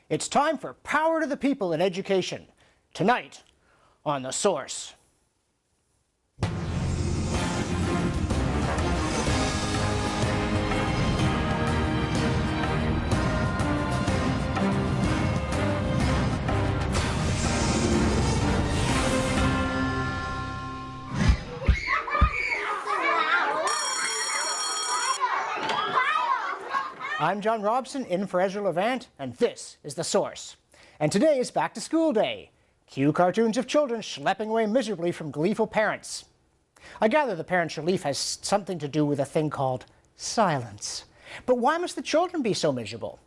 It's time for Power to the People in Education. Tonight on The Source. I'm John Robson, in for Ezra Levant, and this is The Source. And today is back to school day. Cue cartoons of children schlepping away miserably from gleeful parents. I gather the parents' relief has something to do with a thing called silence. But why must the children be so miserable?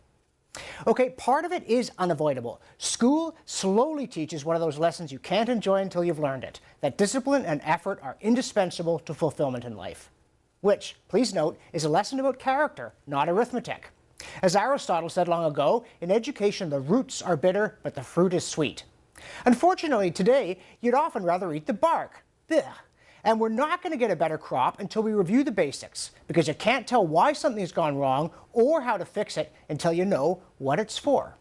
Okay, part of it is unavoidable. School slowly teaches one of those lessons you can't enjoy until you've learned it, that discipline and effort are indispensable to fulfillment in life. Which, please note, is a lesson about character, not arithmetic. As Aristotle said long ago, in education the roots are bitter, but the fruit is sweet. Unfortunately, today, you'd often rather eat the bark. Blech. And we're not going to get a better crop until we review the basics, because you can't tell why something's gone wrong or how to fix it until you know what it's for.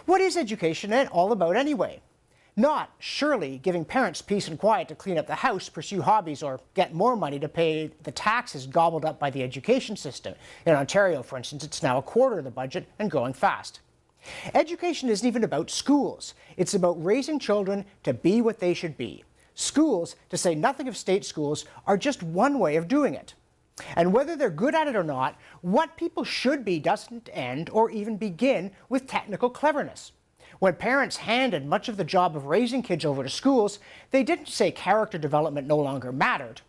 What is education all about anyway? Not, surely, giving parents peace and quiet to clean up the house, pursue hobbies, or get more money to pay the taxes gobbled up by the education system. In Ontario, for instance, it's now a quarter of the budget and growing fast. Education isn't even about schools. It's about raising children to be what they should be. Schools, to say nothing of state schools, are just one way of doing it. And whether they're good at it or not, what people should be doesn't end or even begin with technical cleverness. When parents handed much of the job of raising kids over to schools, they didn't say character development no longer mattered.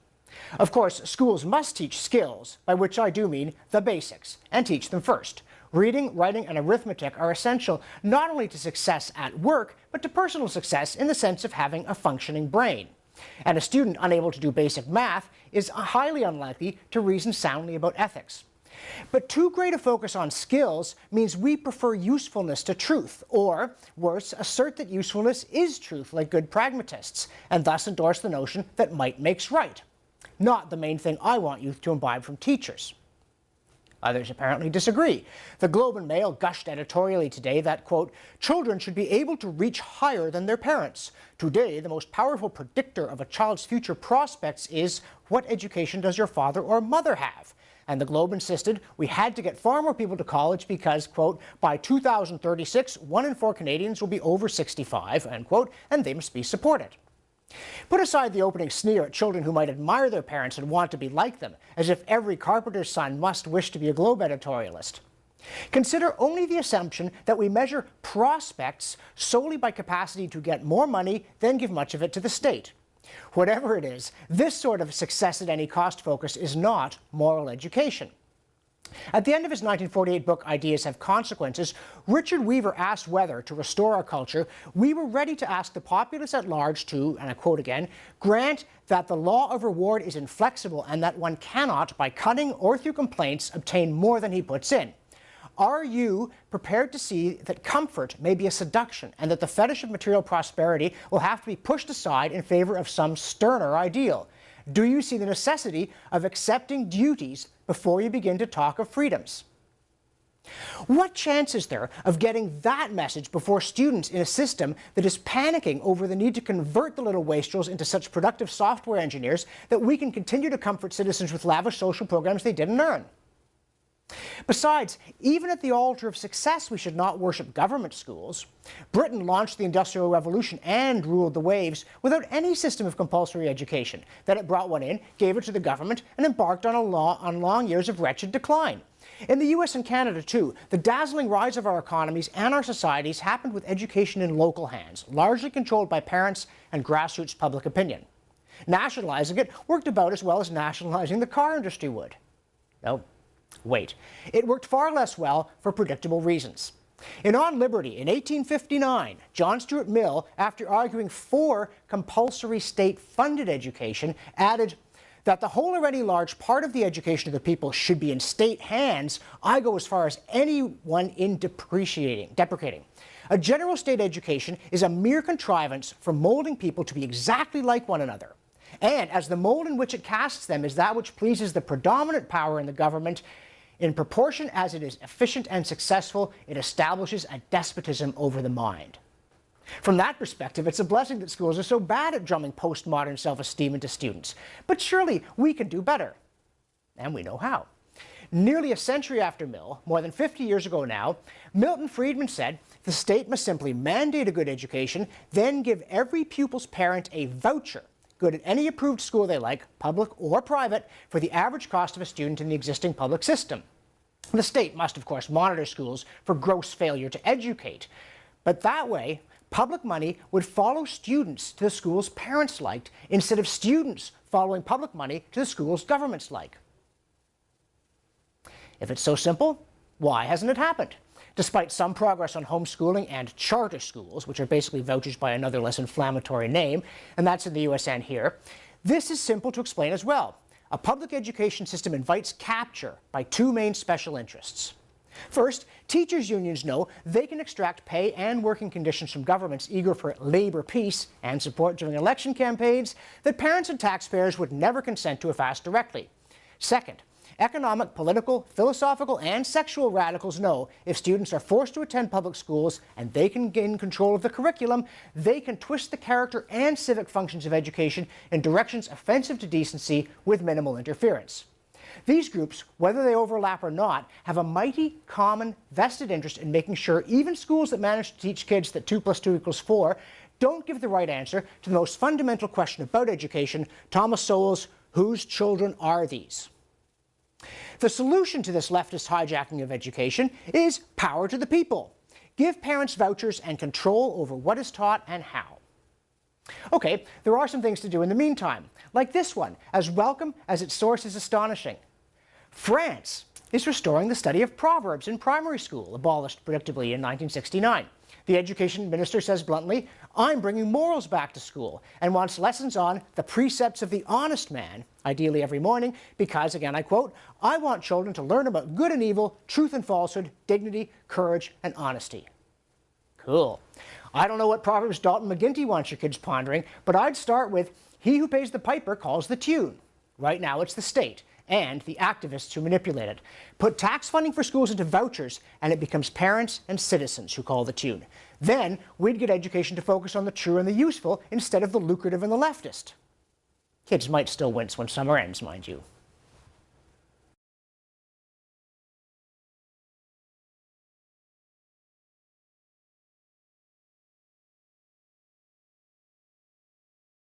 Of course, schools must teach skills, by which I do mean the basics, and teach them first. Reading, writing, and arithmetic are essential not only to success at work, but to personal success in the sense of having a functioning brain. And a student unable to do basic math is highly unlikely to reason soundly about ethics. But too great a focus on skills means we prefer usefulness to truth, or, worse, assert that usefulness is truth like good pragmatists, and thus endorse the notion that might makes right. Not the main thing I want youth to imbibe from teachers. Others apparently disagree. The Globe and Mail gushed editorially today that, quote, children should be able to reach higher than their parents. Today, the most powerful predictor of a child's future prospects is, what education does your father or mother have? And the Globe insisted we had to get far more people to college because, quote, by 2036, 1 in 4 Canadians will be over 65, unquote, and they must be supported. Put aside the opening sneer at children who might admire their parents and want to be like them, as if every carpenter's son must wish to be a Globe editorialist. Consider only the assumption that we measure prospects solely by capacity to get more money, then give much of it to the state. Whatever it is, this sort of success at any cost focus is not moral education. At the end of his 1948 book, Ideas Have Consequences, Richard Weaver asked whether, to restore our culture, we were ready to ask the populace at large to, and I quote again, grant that the law of reward is inflexible and that one cannot, by cutting or through complaints, obtain more than he puts in. Are you prepared to see that comfort may be a seduction and that the fetish of material prosperity will have to be pushed aside in favor of some sterner ideal? Do you see the necessity of accepting duties before you begin to talk of freedoms? What chance is there of getting that message before students in a system that is panicking over the need to convert the little wastrels into such productive software engineers that we can continue to comfort citizens with lavish social programs they didn't earn? Besides, even at the altar of success, we should not worship government schools. Britain launched the Industrial Revolution and ruled the waves without any system of compulsory education. Then it brought one in, gave it to the government, and embarked on long years of wretched decline. In the US and Canada, too, the dazzling rise of our economies and our societies happened with education in local hands, largely controlled by parents and grassroots public opinion. Nationalizing it worked about as well as nationalizing the car industry would. No. Wait, it worked far less well for predictable reasons. In On Liberty in 1859, John Stuart Mill, after arguing for compulsory state-funded education, added that the whole already large part of the education of the people should be in state hands. I go as far as anyone in deprecating. A general state education is a mere contrivance for molding people to be exactly like one another. And as the mold in which it casts them is that which pleases the predominant power in the government, In proportion as it is efficient and successful, it establishes a despotism over the mind. From that perspective, it's a blessing that schools are so bad at drumming postmodern self-esteem into students. But surely we can do better. And we know how. Nearly a century after Mill, more than 50 years ago now, Milton Friedman said the state must simply mandate a good education, then give every pupil's parent a voucher, good at any approved school they like, public or private, for the average cost of a student in the existing public system. The state must, of course, monitor schools for gross failure to educate. But that way, public money would follow students to the schools parents liked, instead of students following public money to the schools governments like. If it's so simple, why hasn't it happened? Despite some progress on homeschooling and charter schools, which are basically vouchers by another less inflammatory name, and that's in the US and here, this is simple to explain as well. A public education system invites capture by two main special interests. First, teachers' unions know they can extract pay and working conditions from governments eager for labor peace and support during election campaigns that parents and taxpayers would never consent to if asked directly. Second, economic, political, philosophical, and sexual radicals know if students are forced to attend public schools and they can gain control of the curriculum, they can twist the character and civic functions of education in directions offensive to decency with minimal interference. These groups, whether they overlap or not, have a mighty, common, vested interest in making sure even schools that manage to teach kids that 2 + 2 = 4 don't give the right answer to the most fundamental question about education, Thomas Sowell's "Whose children are these?" The solution to this leftist hijacking of education is power to the people. Give parents vouchers and control over what is taught and how. Okay, there are some things to do in the meantime, like this one, as welcome as its source is astonishing. France is restoring the study of Proverbs in primary school, abolished predictably in 1969. The education minister says bluntly, "I'm bringing morals back to school," and wants lessons on the precepts of the honest man, ideally every morning, because, again I quote, "I want children to learn about good and evil, truth and falsehood, dignity, courage, and honesty." Cool. I don't know what Proverbs Dalton McGuinty wants your kids pondering, but I'd start with, "He who pays the piper calls the tune." Right now it's the state and the activists who manipulate it. Put tax funding for schools into vouchers and it becomes parents and citizens who call the tune. Then we'd get education to focus on the true and the useful instead of the lucrative and the leftist. Kids might still wince when summer ends, mind you.